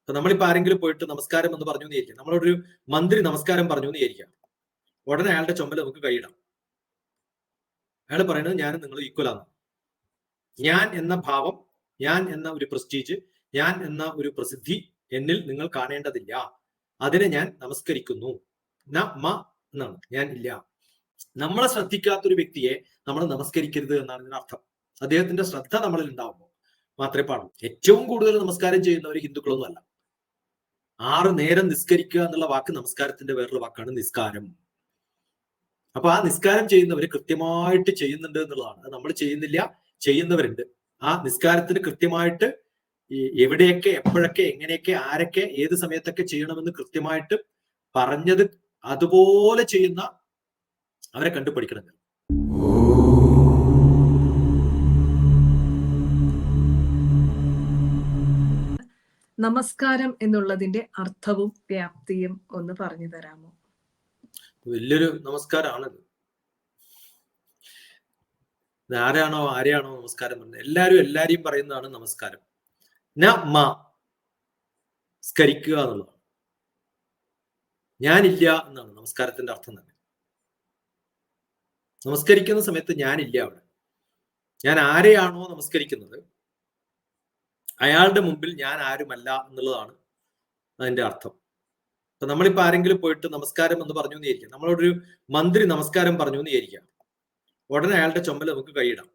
അപ്പൊ നമ്മളിപ്പോ ആരെങ്കിലും പോയിട്ട് നമസ്കാരം എന്ന് പറഞ്ഞു എന്ന് വിചാരിക്കാം. നമ്മളോടൊരു മന്ത്രി നമസ്കാരം പറഞ്ഞു എന്ന് വിചാരിക്കാം. ഉടനെ അയാളുടെ ചുമല് നമുക്ക് കൈയിടാം. അയാൾ പറയുന്നത് ഞാനും നിങ്ങൾ ഈക്വൽ ആണ്. ഞാൻ എന്ന ഭാവം, ഞാൻ എന്ന ഒരു പ്രസ്റ്റീജ്, ഞാൻ എന്ന ഒരു പ്രസിദ്ധി എന്നിൽ നിങ്ങൾ കാണേണ്ടതില്ല. അതിനെ ഞാൻ നമസ്കരിക്കുന്നു. എന്നാണ്, ഞാൻ ഇല്ല. നമ്മളെ ശ്രദ്ധിക്കാത്തൊരു വ്യക്തിയെ നമ്മൾ നമസ്കരിക്കരുത് എന്നാണ് ഇതിനർത്ഥം. അദ്ദേഹത്തിന്റെ ശ്രദ്ധ നമ്മളിൽ ഉണ്ടാവുമ്പോൾ മാത്രമേ പാടുള്ളൂ. ഏറ്റവും കൂടുതൽ നമസ്കാരം ചെയ്യുന്നവർ ഹിന്ദുക്കളൊന്നും അല്ല. 6 നേരം നിസ്കരിക്കുക എന്നുള്ള വാക്ക് നമസ്കാരത്തിന്റെ വേറൊരു വാക്കാണ് നിസ്കാരം. അപ്പൊ ആ നിസ്കാരം ചെയ്യുന്നവർ കൃത്യമായിട്ട് ചെയ്യുന്നുണ്ട് എന്നുള്ളതാണ്. അത് നമ്മൾ ചെയ്യുന്നില്ല, ചെയ്യുന്നവരുണ്ട്. ആ നിസ്കാരത്തിന് കൃത്യമായിട്ട് എവിടെയൊക്കെ, എപ്പോഴൊക്കെ, എങ്ങനെയൊക്കെ, ആരൊക്കെ, ഏത് സമയത്തൊക്കെ ചെയ്യണമെന്ന് കൃത്യമായിട്ട് പറഞ്ഞത് അതുപോലെ ചെയ്യുന്ന അവരെ കണ്ടു പഠിക്കണം. നമസ്കാരം എന്നുള്ളതിന്റെ അർത്ഥവും വ്യാപ്തിയും ഒന്ന് പറഞ്ഞു തരാമോ? വലിയൊരു നമസ്കാരമാണത്. ആരെയാണോ നമസ്കാരം പറയുന്നത്, എല്ലാരെയും പറയുന്നതാണ് നമസ്കാരം. സ്കരിക്കുക എന്നുള്ളതാണ്. ഞാനില്ല എന്നാണ് നമസ്കാരത്തിന്റെ അർത്ഥം തന്നെ. നമസ്കരിക്കുന്ന സമയത്ത് ഞാനില്ല അവിടെ. ഞാൻ ആരെയാണോ നമസ്കരിക്കുന്നത് അയാളുടെ മുമ്പിൽ ഞാൻ ആരുമല്ല എന്നുള്ളതാണ് അതിന്റെ അർത്ഥം. അപ്പൊ നമ്മളിപ്പോ ആരെങ്കിലും പോയിട്ട് നമസ്കാരം എന്ന് പറഞ്ഞു എന്ന് വിചാരിക്കാം. നമ്മളോടൊരു മന്ത്രി നമസ്കാരം പറഞ്ഞു എന്ന് വിചാരിക്കാം. ഉടനെ അയാളുടെ ചുമല് നമുക്ക് കൈയിടാം.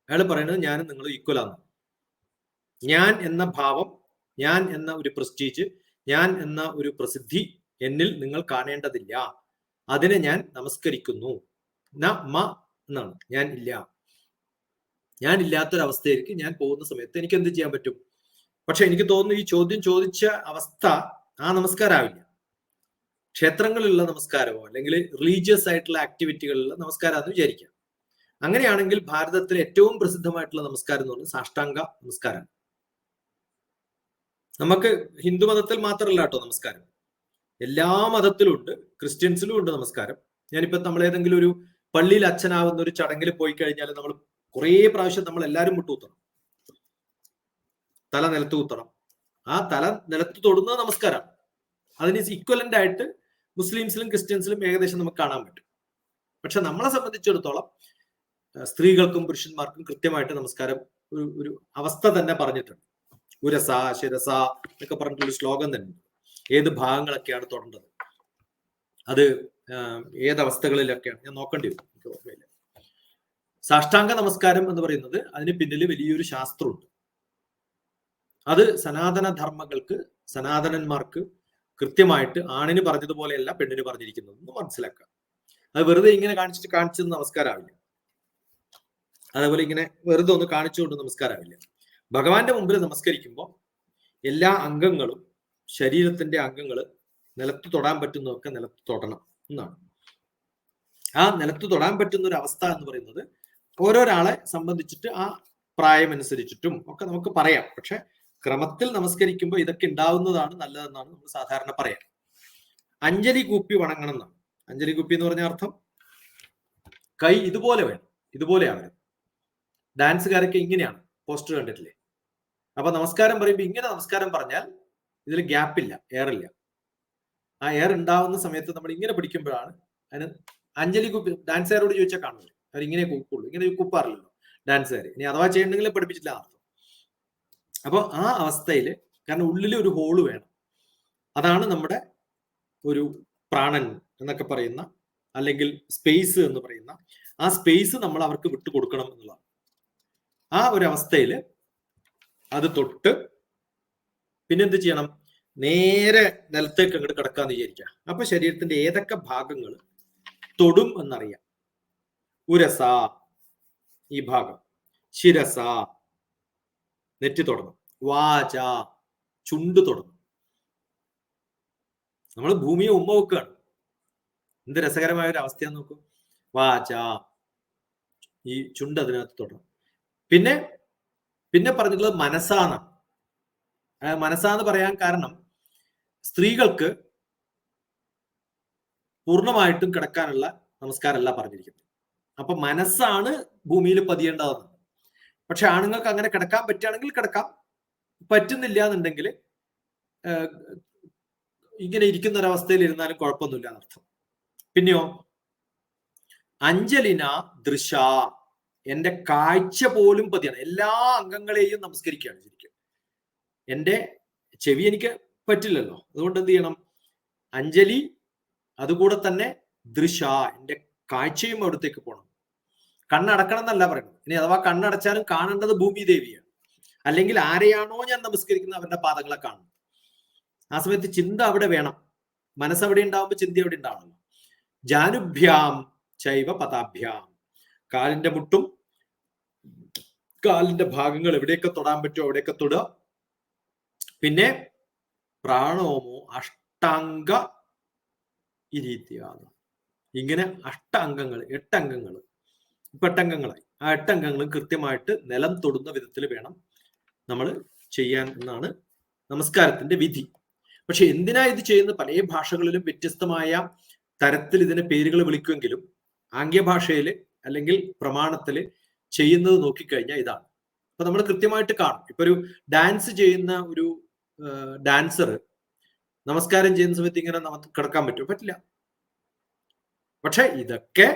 അയാൾ പറയുന്നത് ഞാനും നിങ്ങൾ ഈക്വൽ ആണ്. ഞാൻ എന്ന ഭാവം, ഞാൻ എന്ന ഒരു പ്രസ്റ്റീജ്, ഞാൻ എന്ന ഒരു പ്രസിദ്ധി എന്നിൽ നിങ്ങൾ കാണേണ്ടതില്ല. അതിനെ ഞാൻ നമസ്കരിക്കുന്നു. എന്നാണ്, ഞാൻ ഇല്ല. ഞാൻ ഇല്ലാത്തൊരവസ്ഥയിലേക്ക് ഞാൻ പോകുന്ന സമയത്ത് എനിക്ക് എന്ത് ചെയ്യാൻ പറ്റും? പക്ഷെ എനിക്ക് തോന്നുന്നു ഈ ചോദ്യം ചോദിച്ച അവസ്ഥ ആ നമസ്കാരമാവില്ല. ക്ഷേത്രങ്ങളിലുള്ള നമസ്കാരമോ അല്ലെങ്കിൽ റിലീജിയസ് ആയിട്ടുള്ള ആക്ടിവിറ്റികളിലുള്ള നമസ്കാരമാണെന്ന് വിചാരിക്കാം. അങ്ങനെയാണെങ്കിൽ ഭാരതത്തിലെ ഏറ്റവും പ്രസിദ്ധമായിട്ടുള്ള നമസ്കാരം എന്ന് പറയുന്നത് സാഷ്ടാംഗ നമസ്കാരമാണ്. നമുക്ക് ഹിന്ദു മതത്തിൽ മാത്രമല്ല കേട്ടോ നമസ്കാരം, എല്ലാ മതത്തിലും ഉണ്ട്. ക്രിസ്ത്യൻസിലും ഉണ്ട് നമസ്കാരം. ഞാനിപ്പോ നമ്മൾ ഏതെങ്കിലും ഒരു പള്ളിയിൽ അച്ഛനാവുന്ന ഒരു ചടങ്ങിൽ പോയി കഴിഞ്ഞാൽ നമ്മൾ കുറേ പ്രാവശ്യം നമ്മൾ എല്ലാവരും മുട്ടുകുത്തണം, തല നിലത്ത് കുത്തണം. ആ തല നിലത്ത് തൊടുന്നത് നമസ്കാരം. അതിന് ഈക്വലന്റ് ആയിട്ട് മുസ്ലിംസിലും ക്രിസ്ത്യൻസിലും ഏകദേശം നമുക്ക് കാണാൻ പറ്റും. പക്ഷെ നമ്മളെ സംബന്ധിച്ചിടത്തോളം സ്ത്രീകൾക്കും പുരുഷന്മാർക്കും കൃത്യമായിട്ട് നമസ്കാരം ഒരു അവസ്ഥ തന്നെ പറഞ്ഞിട്ടുണ്ട്. ഉരസ ശിരസ എന്നൊക്കെ പറഞ്ഞിട്ടുള്ള ശ്ലോകം തന്നെ. ഏത് ഭാഗങ്ങളൊക്കെയാണ് തൊടേണ്ടത്, അത് ഏതവസ്ഥകളിലൊക്കെയാണ്, ഞാൻ നോക്കേണ്ടി വരും, എനിക്ക് ഓർമ്മയില്ല. സാഷ്ടാംഗ നമസ്കാരം എന്ന് പറയുന്നത് അതിന് പിന്നിൽ വലിയൊരു ശാസ്ത്രമുണ്ട്. അത് സനാതനധർമ്മങ്ങൾക്ക്, സനാതനന്മാർക്ക് കൃത്യമായിട്ട് ആണിന് പറഞ്ഞതുപോലെയല്ല പെണ്ണിന് പറഞ്ഞിരിക്കുന്നത് മനസ്സിലാക്കുക. അത് വെറുതെ ഇങ്ങനെ കാണിച്ചത് നമസ്കാരമാവില്ല. അതേപോലെ ഇങ്ങനെ വെറുതെ ഒന്ന് കാണിച്ചുകൊണ്ട് നമസ്കാരമാവില്ല. ഭഗവാന്റെ മുമ്പിൽ നമസ്കരിക്കുമ്പോൾ എല്ലാ അംഗങ്ങളും, ശരീരത്തിന്റെ അംഗങ്ങൾ നിലത്ത് തൊടാൻ പറ്റുന്നതൊക്കെ നിലത്ത് തൊടണം എന്നാണ്. ആ നിലത്ത് തൊടാൻ പറ്റുന്ന ഒരു അവസ്ഥ എന്ന് പറയുന്നത് ഓരോരാളെ സംബന്ധിച്ചിട്ട് ആ പ്രായമനുസരിച്ചിട്ടും ഒക്കെ നമുക്ക് പറയാം. പക്ഷെ ക്രമത്തിൽ നമസ്കരിക്കുമ്പോൾ ഇതൊക്കെ ഉണ്ടാവുന്നതാണ് നല്ലതെന്നാണ് നമ്മൾ സാധാരണ പറയാം. അഞ്ജലി കൂപ്പി വണങ്ങണം എന്നാണ്. അഞ്ജലി കൂപ്പി എന്ന് പറഞ്ഞ അർത്ഥം കൈ ഇതുപോലെ വേണം, ഇതുപോലെ ആവരുത്. ഡാൻസുകാരൊക്കെ ഇങ്ങനെയാണ്, പോസ്റ്റർ കണ്ടിട്ടില്ലേ? അപ്പൊ നമസ്കാരം പറയുമ്പോൾ ഇങ്ങനെ നമസ്കാരം പറഞ്ഞാൽ ഇതിൽ ഗ്യാപ്പില്ല, എയറില്ല. ആ എയർ ഉണ്ടാവുന്ന സമയത്ത് നമ്മൾ ഇങ്ങനെ പിടിക്കുമ്പോഴാണ് അതിന് അഞ്ജലി കുപ്പി. ഡാൻസുകാരോട് ചോദിച്ചാൽ കാണുമല്ലോ, അവർ ഇങ്ങനെ കൂക്കുള്ളൂ, ഇങ്ങനെ കുപ്പാറില്ലല്ലോ ഡാൻസുകാർ. ഇനി അഥവാ ചെയ്യണമെങ്കിൽ പഠിപ്പിച്ചില്ല അർത്ഥം. അപ്പൊ ആ അവസ്ഥയിൽ, കാരണം ഉള്ളിൽ ഒരു ഹോള് വേണം. അതാണ് നമ്മുടെ ഒരു പ്രാണൻ എന്നൊക്കെ പറയുന്ന, അല്ലെങ്കിൽ സ്പേസ് എന്ന് പറയുന്ന ആ സ്പേസ് നമ്മൾ അവർക്ക് വിട്ടുകൊടുക്കണം എന്നുള്ളതാണ്. ആ ഒരു അവസ്ഥയിൽ അത് തൊട്ട് പിന്നെന്ത് ചെയ്യണം? നേരെ നിലത്തേക്ക് അങ്ങോട്ട് കിടക്കാന്ന് വിചാരിക്കുക. അപ്പൊ ശരീരത്തിന്റെ ഏതൊക്കെ ഭാഗങ്ങൾ തൊടും എന്നറിയാം. ഉരസ ഈ ഭാഗം, ശിരസ നെറ്റി തൊടണം, വാച ചുണ്ട് തൊടണം. നമ്മൾ ഭൂമിയെ ഉമ്മ വെക്കുകയാണ്. എന്ത് രസകരമായ ഒരു അവസ്ഥയാന്ന് നോക്കൂ. വാച, ഈ ചുണ്ട് അതിനകത്ത് തൊടണം. പിന്നെ പറഞ്ഞിട്ടുള്ളത് മനസ്സാണ്. മനസ്സാന്ന് പറയാൻ കാരണം സ്ത്രീകൾക്ക് പൂർണ്ണമായിട്ടും കിടക്കാനുള്ള നമസ്കാരമല്ല പറഞ്ഞിരിക്കുന്നത്. അപ്പൊ മനസ്സാണ് ഭൂമിയിൽ പതിയേണ്ടതെന്ന്. പക്ഷെ ആണുങ്ങൾക്ക് അങ്ങനെ കിടക്കാൻ പറ്റുകയാണെങ്കിൽ കിടക്കാം, പറ്റുന്നില്ല എന്നുണ്ടെങ്കിൽ ഇങ്ങനെ ഇരിക്കുന്ന ഒരവസ്ഥയിൽ ഇരുന്നാലും കുഴപ്പമൊന്നുമില്ല എന്നർത്ഥം. പിന്നെയോ അഞ്ജലിന ദൃശ, എന്റെ കാഴ്ച പോലും പതിയാണ്. എല്ലാ അംഗങ്ങളെയും നമസ്കരിക്കുകയാണ് ശരിക്കും. എന്റെ ചെവി എനിക്ക് പറ്റില്ലല്ലോ, അതുകൊണ്ട് എന്ത് ചെയ്യണം? അഞ്ജലി, അതുകൂടെ തന്നെ ദൃശ, എന്റെ കാഴ്ചയും അവിടത്തേക്ക് പോകണം. കണ്ണടക്കണം എന്നല്ല പറയുന്നത്. ഇനി അഥവാ കണ്ണടച്ചാലും കാണേണ്ടത് ഭൂമി ദേവിയാണ്, അല്ലെങ്കിൽ ആരെയാണോ ഞാൻ നമസ്കരിക്കുന്നത് അവരുടെ പാദങ്ങളെ കാണണം. ആ സമയത്ത് ചിന്ത അവിടെ വേണം. മനസ്സവിടെ ഉണ്ടാവുമ്പോൾ ചിന്ത അവിടെ ഉണ്ടാവണം. ജാനുഭ്യാം ചൈവ പദാഭ്യാം, കാലിന്റെ മുട്ടും കാലിന്റെ ഭാഗങ്ങൾ എവിടെയൊക്കെ തൊടാൻ പറ്റുമോ അവിടെയൊക്കെ തൊടുക. പിന്നെ പ്രാണോമോ അഷ്ടാംഗ ഇരീത്യാണ്, ഇങ്ങനെ 8 അംഗങ്ങൾ 8 അംഗങ്ങൾ ഇപ്പൊ 8 അംഗങ്ങളായി. ആ 8 അംഗങ്ങളും കൃത്യമായിട്ട് നിലം തൊടുന്ന വിധത്തിൽ വേണം നമ്മൾ ചെയ്യാൻ എന്നാണ് നമസ്കാരത്തിന്റെ വിധി. പക്ഷെ എന്തിനാ ഇത് ചെയ്യുന്നത്? പല ഭാഷകളിലും വ്യത്യസ്തമായ തരത്തിൽ ഇതിന് പേരുകൾ വിളിക്കുമെങ്കിലും ആംഗ്യഭാഷയിൽ അല്ലെങ്കിൽ പ്രമാണത്തിൽ ചെയ്യുന്നത് നോക്കിക്കഴിഞ്ഞാൽ ഇതാണ്. അപ്പൊ നമ്മൾ കൃത്യമായിട്ട് കാണും. ഇപ്പൊ ഒരു ഡാൻസ് ചെയ്യുന്ന ഒരു ഡാൻസർ നമസ്കാരം ചെയ്യുന്ന സമയത്ത് ഇങ്ങനെ നമുക്ക് കിടക്കാൻ പറ്റില്ല. പക്ഷെ ഇതൊക്കെ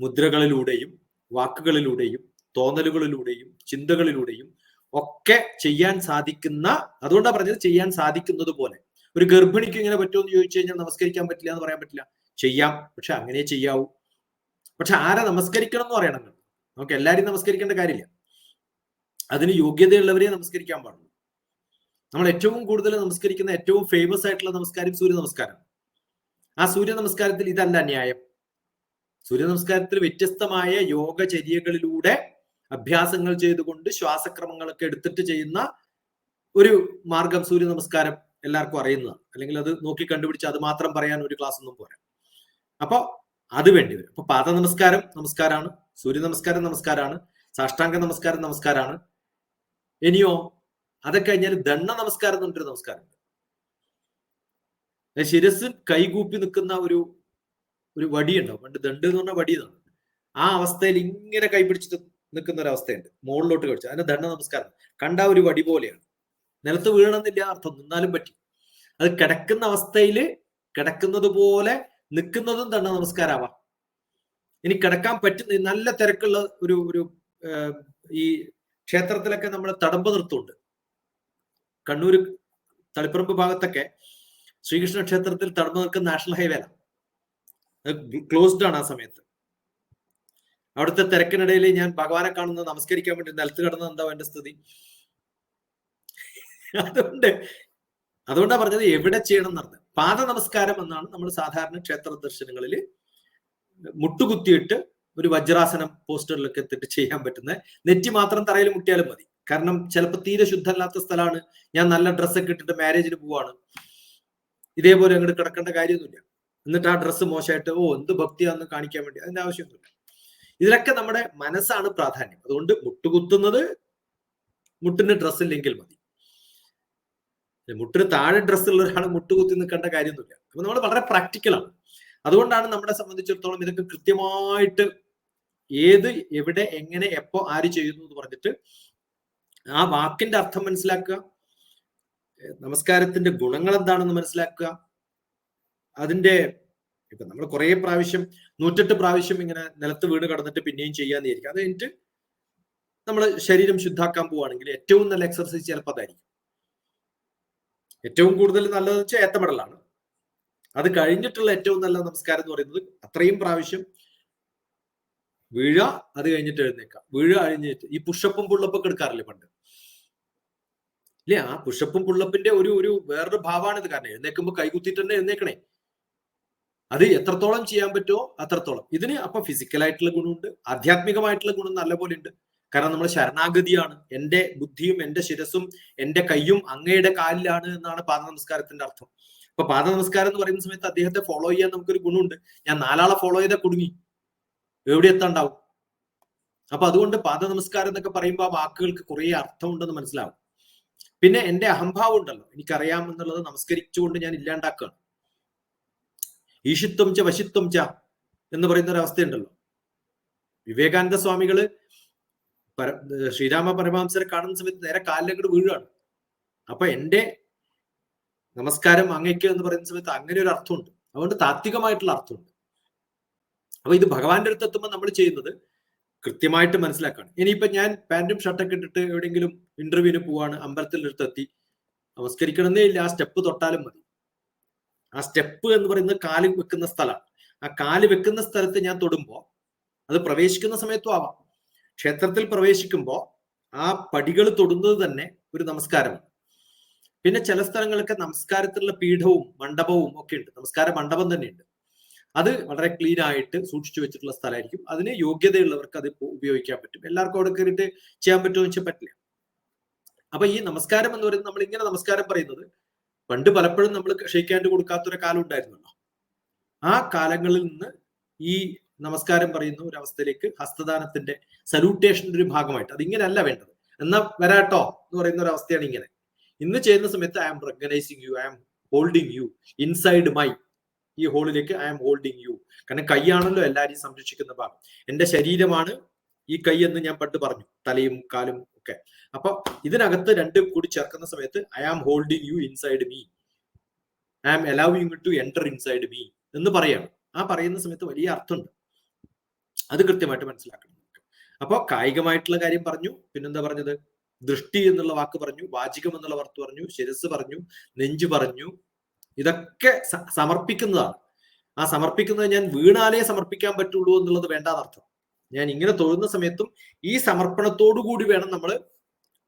മുദ്രകളിലൂടെയും വാക്കുകളിലൂടെയും തോന്നലുകളിലൂടെയും ചിന്തകളിലൂടെയും ഒക്കെ ചെയ്യാൻ സാധിക്കുന്ന, അതുകൊണ്ടാണ് പറഞ്ഞത് ചെയ്യാൻ സാധിക്കുന്നത് പോലെ. ഒരു ഗർഭിണിക്ക് ഇങ്ങനെ പറ്റുമോ എന്ന് ചോദിച്ചു കഴിഞ്ഞാൽ നമസ്കരിക്കാൻ പറ്റില്ല എന്ന് പറയാൻ പറ്റില്ല. ചെയ്യാം, പക്ഷെ അങ്ങനെ ചെയ്യാവൂ. പക്ഷെ ആരെ നമസ്കരിക്കണം എന്ന് പറയണം. നമുക്ക് എല്ലാവരെയും നമസ്കരിക്കേണ്ട കാര്യമില്ല. അതിന് യോഗ്യതയുള്ളവരെ നമസ്കരിക്കാൻ പാടുള്ളൂ. നമ്മൾ ഏറ്റവും കൂടുതൽ നമസ്കരിക്കുന്ന ഏറ്റവും ഫേമസ് ആയിട്ടുള്ള നമസ്കാരം സൂര്യ നമസ്കാരം. ആ സൂര്യ നമസ്കാരത്തിൽ ഇതല്ല ന്യായം. സൂര്യ നമസ്കാരത്തിൽ വ്യത്യസ്തമായ യോഗചര്യകളിലൂടെ അഭ്യാസങ്ങൾ ചെയ്തുകൊണ്ട് ശ്വാസക്രമങ്ങളൊക്കെ എടുത്തിട്ട് ചെയ്യുന്ന ഒരു മാർഗം സൂര്യ നമസ്കാരം എല്ലാവർക്കും അറിയുന്നതാണ്. അല്ലെങ്കിൽ അത് നോക്കി കണ്ടുപിടിച്ച് അത് മാത്രം പറയാൻ ഒരു ക്ലാസ് ഒന്നും പോരാ. അപ്പൊ അത് വേണ്ടി വരും. അപ്പൊ പാദ നമസ്കാരം നമസ്കാരമാണ്, സൂര്യ നമസ്കാരം നമസ്കാരമാണ്, സാഷ്ടാംഗ നമസ്കാരം നമസ്കാരമാണ്. ഇനിയോ അതൊക്കെ കഴിഞ്ഞാൽ ദണ്ഡ നമസ്കാരം എന്ന് പറഞ്ഞൊരു നമസ്കാരമുണ്ട്. ശിരസ് കൈകൂപ്പി നിൽക്കുന്ന ഒരു വടിയുണ്ടാവും. പണ്ട് ദണ്ട് എന്ന് പറഞ്ഞ വടി എന്നാണ്. ആ അവസ്ഥയിൽ ഇങ്ങനെ കൈപിടിച്ചിട്ട് നിൽക്കുന്ന ഒരു അവസ്ഥയുണ്ട്, മുകളിലോട്ട് കഴിച്ചു. അതിന് ദണ്ഡ നമസ്കാരം. കണ്ട ഒരു വടി പോലെയാണ്, നിലത്ത് വീഴണമെന്നില്ല അർത്ഥം, നിന്നാലും പറ്റും. അത് കിടക്കുന്ന അവസ്ഥയിൽ കിടക്കുന്നത് പോലെ നിൽക്കുന്നതും ദണ്ഡ നമസ്കാരമാവാം. ഇനി കിടക്കാൻ പറ്റുന്ന നല്ല തിരക്കുള്ള ഒരു ഈ ക്ഷേത്രത്തിലൊക്കെ നമ്മൾ തടമ്പ് നിർത്തുന്നുണ്ട്. കണ്ണൂർ തളിപ്പറമ്പ് ഭാഗത്തൊക്കെ ശ്രീകൃഷ്ണ ക്ഷേത്രത്തിൽ തടമ്പ് നിൽക്കുന്ന നാഷണൽ ഹൈവേലാണ്, ക്ലോസ്ഡ് ആണ് ആ സമയത്ത്. അവിടുത്തെ തിരക്കിനിടയിൽ ഞാൻ ഭഗവാനെ കാണുന്നത് നമസ്കരിക്കാൻ വേണ്ടി നിലത്ത് കിടന്നത് എന്താ എന്റെ സ്ഥിതി? അതുകൊണ്ടാണ് പറഞ്ഞത് എവിടെ ചെയ്യണം എന്നർത്ഥം. പാദ നമസ്കാരം എന്നാണ് നമ്മൾ സാധാരണ ക്ഷേത്ര ദർശനങ്ങളിൽ മുട്ടുകുത്തിയിട്ട് ഒരു വജ്രാസനം പോസ്റ്ററിലൊക്കെ എത്തിയിട്ട് ചെയ്യാൻ പറ്റുന്ന, നെറ്റി മാത്രം തറയിൽ മുട്ടിയാലും മതി. കാരണം ചിലപ്പോൾ തീരെ ശുദ്ധമല്ലാത്ത സ്ഥലമാണ്, ഞാൻ നല്ല ഡ്രസ്സൊക്കെ ഇട്ടിട്ട് മാരേജിന് പോവാണ്, ഇതേപോലെ അങ്ങോട്ട് കിടക്കേണ്ട കാര്യമൊന്നുമില്ല. എന്നിട്ട് ആ ഡ്രസ്സ് മോശമായിട്ട് എന്ത് ഭക്തിയാണെന്ന് കാണിക്കാൻ വേണ്ടി അതിന്റെ ആവശ്യമൊന്നുമില്ല. ഇതിലൊക്കെ നമ്മുടെ മനസ്സാണ് പ്രാധാന്യം. അതുകൊണ്ട് മുട്ടുകുത്തുന്നത് മുട്ടിന് ഡ്രസ്സ് ഇല്ലെങ്കിൽ മതി. മുട്ടിന് താഴെ ഡ്രസ്സുള്ള ഒരാൾ മുട്ടുകുത്തി നിൽക്കേണ്ട കാര്യമൊന്നുമില്ല. അപ്പൊ നമ്മൾ വളരെ പ്രാക്ടിക്കലാണ്. അതുകൊണ്ടാണ് നമ്മളെ സംബന്ധിച്ചിടത്തോളം ഇതൊക്കെ കൃത്യമായിട്ട് ഏത് എവിടെ എങ്ങനെ എപ്പോ ആര് ചെയ്യുന്നു എന്ന് പറഞ്ഞിട്ട് ആ വാക്കിന്റെ അർത്ഥം മനസ്സിലാക്കുക, നമസ്കാരത്തിന്റെ ഗുണങ്ങൾ എന്താണെന്ന് മനസ്സിലാക്കുക. അതിന്റെ ഇപ്പൊ നമ്മൾ കുറെ പ്രാവശ്യം 108 പ്രാവശ്യം ഇങ്ങനെ നിലത്ത് വീണ് കടന്നിട്ട് പിന്നെയും ചെയ്യാന്ന് വിചാരിക്കും. അത് കഴിഞ്ഞിട്ട് നമ്മൾ ശരീരം ശുദ്ധാക്കാൻ പോവുകയാണെങ്കിൽ ഏറ്റവും നല്ല എക്സർസൈസ് ചിലപ്പോൾ അതായിരിക്കും. ഏറ്റവും കൂടുതൽ നല്ലത് വെച്ചാൽ ഏത്തമടലാണ്. അത് കഴിഞ്ഞിട്ടുള്ള ഏറ്റവും നല്ല നമസ്കാരം എന്ന് പറയുന്നത് അത്രയും പ്രാവശ്യം വീഴ, അത് കഴിഞ്ഞിട്ട് എഴുന്നേക്കാം, വീഴ കഴിഞ്ഞിട്ട് ഈ പുഷപ്പും പുള്ളപ്പൊക്കെ എടുക്കാറില്ലേ പണ്ട്? ഇല്ലേ, ആ പുഷപ്പും പുള്ളപ്പിന്റെ ഒരു വേറൊരു ഭാവമാണ് ഇത്. കാരണം എഴുന്നേക്കുമ്പോൾ കൈകുത്തിയിട്ട് തന്നെ എഴുന്നേക്കണേ. അത് എത്രത്തോളം ചെയ്യാൻ പറ്റുമോ അത്രത്തോളം. ഇതിന് അപ്പൊ ഫിസിക്കലായിട്ടുള്ള ഗുണമുണ്ട്, ആധ്യാത്മികമായിട്ടുള്ള ഗുണം നല്ലപോലെ ഉണ്ട്. കാരണം നമ്മൾ ശരണാഗതിയാണ്. എന്റെ ബുദ്ധിയും എന്റെ ശിരസും എന്റെ കയ്യും അങ്ങയുടെ കാലിലാണ് എന്നാണ് പാദ നമസ്കാരത്തിന്റെ അർത്ഥം. അപ്പൊ പാദ നമസ്കാരം എന്ന് പറയുന്ന സമയത്ത് അദ്ദേഹത്തെ ഫോളോ ചെയ്യാൻ നമുക്കൊരു ഗുണമുണ്ട്. ഞാൻ 4 ആളെ ഫോളോ ചെയ്താൽ കുടുങ്ങി, എവിടെ എത്താണ്ടാവും. അപ്പൊ അതുകൊണ്ട് പാദ നമസ്കാരം എന്നൊക്കെ പറയുമ്പോൾ ആ വാക്കുകൾക്ക് കുറെ അർത്ഥം ഉണ്ടെന്ന് മനസ്സിലാവും. പിന്നെ എന്റെ അഹംഭാവം ഉണ്ടല്ലോ, എനിക്കറിയാം എന്നുള്ളത് നമസ്കരിച്ചുകൊണ്ട് ഞാൻ ഇല്ലാണ്ടാക്കുകയാണ്. ഈഷിത്വം ച വശിത്വം ച എന്ന് പറയുന്ന ഒരു അവസ്ഥയുണ്ടല്ലോ. വിവേകാനന്ദ സ്വാമികള് ശ്രീരാമ പരമഹംസരെ കാണുന്ന സമയത്ത് നേരെ കാലിലേക്കോട് വീഴുകയാണ്. അപ്പൊ എന്റെ നമസ്കാരം അങ്ങയ്ക്ക് എന്ന് പറയുന്ന സമയത്ത് അങ്ങനെ ഒരു അർത്ഥമുണ്ട്. അതുകൊണ്ട് താത്വികമായിട്ടുള്ള അർത്ഥമുണ്ട്. അപ്പൊ ഇത് ഭഗവാന്റെ അടുത്ത് എത്തുമ്പോൾ നമ്മൾ ചെയ്യുന്നത് കൃത്യമായിട്ട് മനസ്സിലാക്കാണ്. ഇനിയിപ്പോ ഞാൻ പാന്റും ഷർട്ടൊക്കെ ഇട്ടിട്ട് എവിടെയെങ്കിലും ഇന്റർവ്യൂവിന് പോവാണ്, അമ്പലത്തിന്റെ അടുത്ത് എത്തി, നമസ്കരിക്കണമെന്നേ ഇല്ല, ആ സ്റ്റെപ്പ് തൊട്ടാലും മതി. ആ സ്റ്റെപ്പ് എന്ന് പറയുന്നത് കാല് വെക്കുന്ന സ്ഥലമാണ്. ആ കാല് വെക്കുന്ന സ്ഥലത്ത് ഞാൻ തൊടുമ്പോ അത് പ്രവേശിക്കുന്ന സമയത്തും ആവാം. ക്ഷേത്രത്തിൽ പ്രവേശിക്കുമ്പോൾ ആ പടികൾ തൊടുന്നത് തന്നെ ഒരു നമസ്കാരമാണ്. പിന്നെ ചില സ്ഥലങ്ങളൊക്കെ നമസ്കാരത്തിലുള്ള പീഠവും മണ്ഡപവും ഒക്കെ ഉണ്ട്. നമസ്കാര മണ്ഡപം തന്നെയുണ്ട്. അത് വളരെ ക്ലീൻ ആയിട്ട് സൂക്ഷിച്ചു വെച്ചിട്ടുള്ള സ്ഥലമായിരിക്കും. അതിന് യോഗ്യതയുള്ളവർക്ക് അത് ഉപയോഗിക്കാൻ പറ്റും. എല്ലാവർക്കും അവിടെ കയറിയിട്ട് ചെയ്യാൻ പറ്റുമോ എന്ന് വെച്ചാൽ പറ്റില്ല. അപ്പൊ ഈ നമസ്കാരം എന്ന് പറയുന്നത്, നമ്മൾ ഇങ്ങനെ നമസ്കാരം പറയുന്നത് പണ്ട് പലപ്പോഴും നമ്മൾ ഷെയ്ക്ക് ഹാൻഡ് കൊടുക്കാത്തൊരു കാലം ഉണ്ടായിരുന്നല്ലോ. ആ കാലങ്ങളിൽ നിന്ന് ഈ നമസ്കാരം പറയുന്ന ഒരു അവസ്ഥയിലേക്ക് ഹസ്തദാനത്തിന്റെ സല്യൂട്ടേഷന്റെ ഒരു ഭാഗമായിട്ട്, അത് ഇങ്ങനെയല്ല വേണ്ടത്, എന്നാ വരാട്ടോ എന്ന് പറയുന്ന ഒരു അവസ്ഥയാണ് ഇങ്ങനെ. ഇന്ന് ചെയ്യുന്ന സമയത്ത് I am recognising you, I am holding you inside my, ഈ ഹോളിലേക്ക് ഐ ആം ഹോൾഡിങ് യു. കാരണം കൈയാണല്ലോ എല്ലാരെയും സംരക്ഷിക്കുന്ന ഭാഗം. എന്റെ ശരീരമാണ് ഈ കൈ എന്ന് ഞാൻ പണ്ട് പറഞ്ഞു, തലയും കാലും ഒക്കെ. അപ്പൊ ഇതിനകത്ത് രണ്ടും കൂടി ചേർക്കുന്ന സമയത്ത് I am holding you inside me, I am allowing you to enter inside me എന്ന് പറയാണ്. ആ പറയുന്ന സമയത്ത് വലിയ അർത്ഥമുണ്ട്. അത് കൃത്യമായിട്ട് മനസ്സിലാക്കണം. അപ്പൊ കായികമായിട്ടുള്ള കാര്യം പറഞ്ഞു. പിന്നെന്താ പറഞ്ഞത്? ദൃഷ്ടി എന്നുള്ള വാക്ക് പറഞ്ഞു, വാചികം എന്നുള്ള വാക്ക് പറഞ്ഞു, ശിരസ് പറഞ്ഞു, നെഞ്ചു പറഞ്ഞു. ഇതൊക്കെ സമർപ്പിക്കുന്നതാണ്. ആ സമർപ്പിക്കുന്നത് ഞാൻ വീണാലേ സമർപ്പിക്കാൻ പറ്റുള്ളൂ എന്നുള്ളത് വേണ്ടാന്നർത്ഥം. ഞാൻ ഇങ്ങനെ തൊഴുന്ന സമയത്തും ഈ സമർപ്പണത്തോടു കൂടി വേണം നമ്മൾ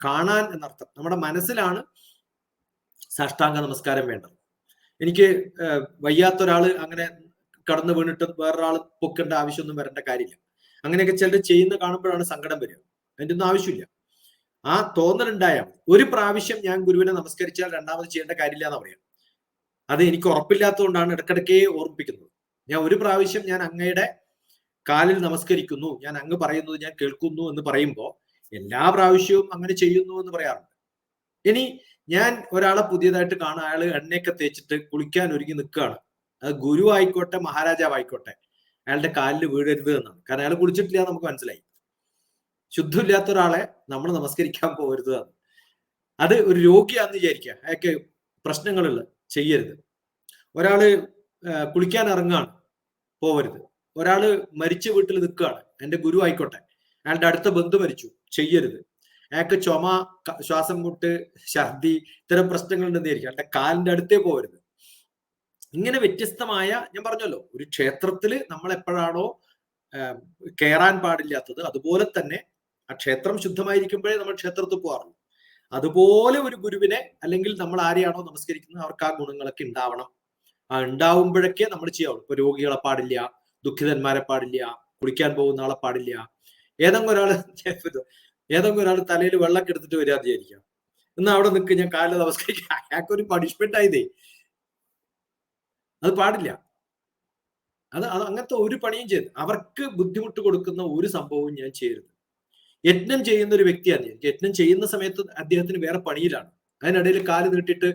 കാണാൻ എന്നർത്ഥം. നമ്മുടെ മനസ്സിലാണ് സാഷ്ടാംഗ നമസ്കാരം വേണ്ടത്. എനിക്ക് വയ്യാത്തൊരാള് അങ്ങനെ കടന്നു വീണിട്ട് വേറൊരാൾ പൊക്കേണ്ട ആവശ്യമൊന്നും വരേണ്ട കാര്യമില്ല. അങ്ങനെയൊക്കെ ചിലർ ചെയ്യുന്ന കാണുമ്പോഴാണ് സങ്കടം വരിക. അതിൻ്റെ ഒന്നും ആവശ്യമില്ല. ആ തോന്നലുണ്ടായാൽ ഒരു പ്രാവശ്യം ഞാൻ ഗുരുവിനെ നമസ്കരിച്ചാൽ രണ്ടാമത് ചെയ്യേണ്ട കാര്യമില്ല എന്ന് പറയാം. അത് എനിക്ക് ഉറപ്പില്ലാത്തതുകൊണ്ടാണ് ഇടയ്ക്കിടയ്ക്കേ ഓർമ്മിപ്പിക്കുന്നത്. ഞാൻ ഒരു പ്രാവശ്യം ഞാൻ അങ്ങയുടെ കാലിൽ നമസ്കരിക്കുന്നു, ഞാൻ അങ്ങ് പറയുന്നത് ഞാൻ കേൾക്കുന്നു എന്ന് പറയുമ്പോൾ എല്ലാ പ്രാവശ്യവും അങ്ങനെ ചെയ്യുന്നു എന്ന് പറയാറുണ്ട്. ഇനി ഞാൻ ഒരാളെ പുതിയതായിട്ട് കാണാൻ, അയാൾ എണ്ണയൊക്കെ തേച്ചിട്ട് കുളിക്കാൻ ഒരുങ്ങി നിൽക്കുകയാണ്. അത് ഗുരു ആയിക്കോട്ടെ മഹാരാജാവായിക്കോട്ടെ, അയാളുടെ കാലിൽ വീഴരുത് എന്നാണ്. കാരണം അയാൾ കുളിച്ചിട്ടില്ല നമുക്ക് മനസ്സിലായി. ശുദ്ധമില്ലാത്ത ഒരാളെ നമ്മൾ നമസ്കരിക്കാൻ പോകരുത് എന്ന്. അത് ഒരു രോഗിയാന്ന് വിചാരിക്കുക, അയാൾക്ക് പ്രശ്നങ്ങളുള്ള ചെയ്യരുത്. ഒരാള് കുളിക്കാൻ ഇറങ്ങാണ്, പോവരുത്. ഒരാള് മരിച്ച വീട്ടിൽ നിൽക്കുകയാണ്, എന്റെ ഗുരു ആയിക്കോട്ടെ, അയാളുടെ അടുത്ത ബന്ധു മരിച്ചു, ചെയ്യരുത്. അയാൾക്ക് ചുമ, ശ്വാസം മുട്ട്, ഛർദി, ഇത്തരം പ്രശ്നങ്ങൾ ഉണ്ടെന്നായിരിക്കും, അയാളുടെ കാലിന്റെ അടുത്തേ പോകരുത്. ഇങ്ങനെ വ്യത്യസ്തമായ, ഞാൻ പറഞ്ഞല്ലോ, ഒരു ക്ഷേത്രത്തില് നമ്മൾ എപ്പോഴാണോ കയറാൻ പാടില്ലാത്തത്, അതുപോലെ തന്നെ ആ ക്ഷേത്രം ശുദ്ധമായിരിക്കുമ്പോഴേ നമ്മൾ ക്ഷേത്രത്തിൽ പോകാറുള്ളൂ. അതുപോലെ ഒരു ഗുരുവിനെ അല്ലെങ്കിൽ നമ്മൾ ആരെയാണോ നമസ്കരിക്കുന്നത് അവർക്ക് ആ ഗുണങ്ങളൊക്കെ ഉണ്ടാവണം. ആ ഉണ്ടാവുമ്പോഴൊക്കെ നമ്മൾ ചെയ്യാവുള്ളൂ. ഇപ്പൊ രോഗികളെ പാടില്ല, ദുഃഖിതന്മാരെ പാടില്ല, കുളിക്കാൻ പോകുന്ന ആളെ പാടില്ല. ഏതെങ്കിലും ഒരാൾ തലയിൽ വെള്ളമൊക്കെ എടുത്തിട്ട് വരാതെ വിചാരിക്കാം, എന്നാ അവിടെ നിൽക്ക്, ഞാൻ കാലിൽ നമസ്കരിക്കാം. അയാൾക്ക് ഒരു പണിഷ്മെന്റ് ആയതേ, അത് പാടില്ല. അത് അങ്ങനത്തെ ഒരു പണിയും ചെയ്ത് അവർക്ക് ബുദ്ധിമുട്ട് കൊടുക്കുന്ന ഒരു സംഭവവും ഞാൻ ചെയ്യരുത്. യജ്ഞം ചെയ്യുന്ന ഒരു വ്യക്തിയാണ്. യജ്ഞം ചെയ്യുന്ന സമയത്ത് അദ്ദേഹത്തിന് വേറെ പണിയിലാണ്. അതിനിടയിൽ കാല് നീട്ടിട്ട്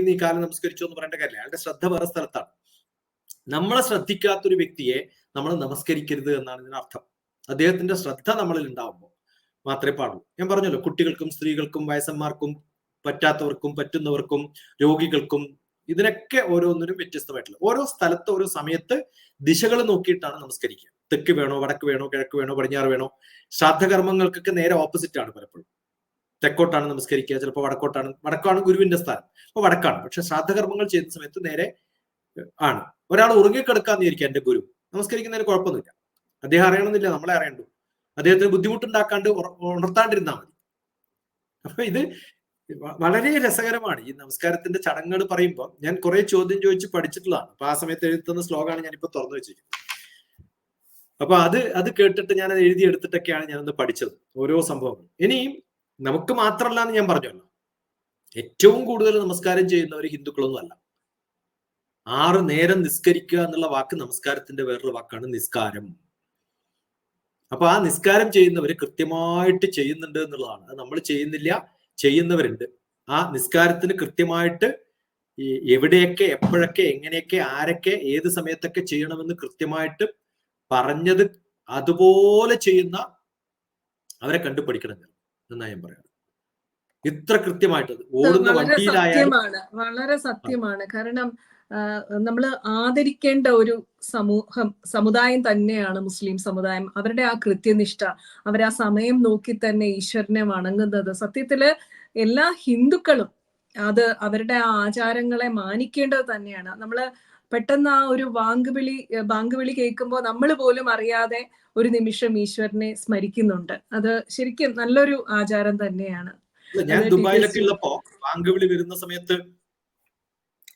നീ കാല് നമസ്കരിച്ചോ എന്ന് പറയേണ്ട കാര്യമില്ല. അയാളുടെ ശ്രദ്ധ വേറെ സ്ഥലത്താണ്. നമ്മളെ ശ്രദ്ധിക്കാത്തൊരു വ്യക്തിയെ നമ്മൾ നമസ്കരിക്കരുത് എന്നാണ് ഇതിനർത്ഥം. അദ്ദേഹത്തിന്റെ ശ്രദ്ധ നമ്മളിൽ ഉണ്ടാവുമ്പോൾ മാത്രമേ പാടുള്ളൂ. ഞാൻ പറഞ്ഞല്ലോ, കുട്ടികൾക്കും സ്ത്രീകൾക്കും വയസ്സന്മാർക്കും പറ്റാത്തവർക്കും പറ്റുന്നവർക്കും രോഗികൾക്കും ഇതിനൊക്കെ ഓരോന്നിനും വ്യത്യസ്തമായിട്ടുള്ള, ഓരോ സ്ഥലത്ത് ഓരോ സമയത്ത് ദിശകൾ നോക്കിയിട്ടാണ് നമസ്കരിക്കുക. തെക്ക് വേണോ, വടക്ക് വേണോ, കിഴക്ക് വേണോ, പടിഞ്ഞാറ് വേണോ. ശ്രാദ്ധകർമ്മങ്ങൾക്കൊക്കെ നേരെ ഓപ്പോസിറ്റ് ആണ് പലപ്പോഴും. തെക്കോട്ടാണ് നമസ്കരിക്കുക, ചിലപ്പോൾ വടക്കാണ് ഗുരുവിന്റെ സ്ഥാനം, അപ്പൊ വടക്കാണ്. പക്ഷെ ശ്രാദ്ധകർമ്മങ്ങൾ ചെയ്യുന്ന സമയത്ത് നേരെ ആണ്. ഒരാൾ ഉറങ്ങിക്കിടക്കാന്ന് വിചാരിക്കുക, എന്റെ ഗുരു, നമസ്കരിക്കുന്നതിന് കുഴപ്പമൊന്നുമില്ല. അദ്ദേഹം അറിയണമെന്നില്ല, നമ്മളെ അറിയണ്ടു. അദ്ദേഹത്തിന് ബുദ്ധിമുട്ടുണ്ടാക്കാണ്ട് ഉണർത്താണ്ടിരുന്നാൽ മതി. അപ്പൊ ഇത് വളരെ രസകരമാണ്. ഈ നമസ്കാരത്തിന്റെ ചടങ്ങുകൾ പറയുമ്പോൾ ഞാൻ കുറെ ചോദ്യം ചോദിച്ച് പഠിച്ചിട്ടുള്ളതാണ്. അപ്പൊ ആ സമയത്ത് എഴുതുന്ന ശ്ലോകമാണ് ഞാനിപ്പോ തുറന്നു വെച്ചിരിക്കുന്നത്. അപ്പൊ അത് കേട്ടിട്ട് ഞാൻ അത് എഴുതിയെടുത്തിട്ടൊക്കെയാണ് ഞാനത് പഠിച്ചത്, ഓരോ സംഭവങ്ങളും. ഇനിയും നമുക്ക് മാത്രമല്ല എന്ന് ഞാൻ പറഞ്ഞല്ലോ, ഏറ്റവും കൂടുതൽ നമസ്കാരം ചെയ്യുന്നവർ ഹിന്ദുക്കളൊന്നും അല്ല. 6 നേരം നിസ്കരിക്കുക എന്നുള്ള വാക്ക് നമസ്കാരത്തിന്റെ വേറൊരു വാക്കാണ് നിസ്കാരം. അപ്പൊ ആ നിസ്കാരം ചെയ്യുന്നവര് കൃത്യമായിട്ട് ചെയ്യുന്നുണ്ട് എന്നുള്ളതാണ്. അത് നമ്മൾ ചെയ്യുന്നില്ല, ചെയ്യുന്നവരുണ്ട്. ആ നിസ്കാരത്തിന് കൃത്യമായിട്ട് എവിടെയൊക്കെ, എപ്പോഴൊക്കെ, എങ്ങനെയൊക്കെ, ആരൊക്കെ, ഏത് സമയത്തൊക്കെ ചെയ്യണമെന്ന് കൃത്യമായിട്ട് പറഞ്ഞത് അതുപോലെ ചെയ്യുന്ന അവരെ കണ്ടു പഠിക്കണം എന്നാ ഞാൻ പറയാം. ഇത്ര കൃത്യമായിട്ട് ഓടുന്ന വളരെ വണ്ടിയിലായാലും വളരെ സത്യമാണ്. കാരണം നമ്മൾ ആദരിക്കേണ്ട ഒരു സമുദായം തന്നെയാണ് മുസ്ലിം സമുദായം. അവരുടെ ആ കൃത്യനിഷ്ഠ, അവരാ സമയം നോക്കി തന്നെ ഈശ്വരനെ വണങ്ങുന്നത്, സത്യത്തില് എല്ലാ ഹിന്ദുക്കളും അത് അവരുടെ ആ ആചാരങ്ങളെ മാനിക്കേണ്ടത് തന്നെയാണ്. നമ്മള് പെട്ടെന്ന് ആ ഒരു ബാങ്ക് വിളി കേൾക്കുമ്പോൾ നമ്മൾ പോലും അറിയാതെ ഒരു നിമിഷം ഈശ്വരനെ സ്മരിക്കുന്നുണ്ട്. അത് ശരിക്കും നല്ലൊരു ആചാരം തന്നെയാണ്. ഞാൻ ദുബായിലൊക്കെ ഉള്ളപ്പോ ബാങ്ക് വിളി വരുന്ന സമയത്ത്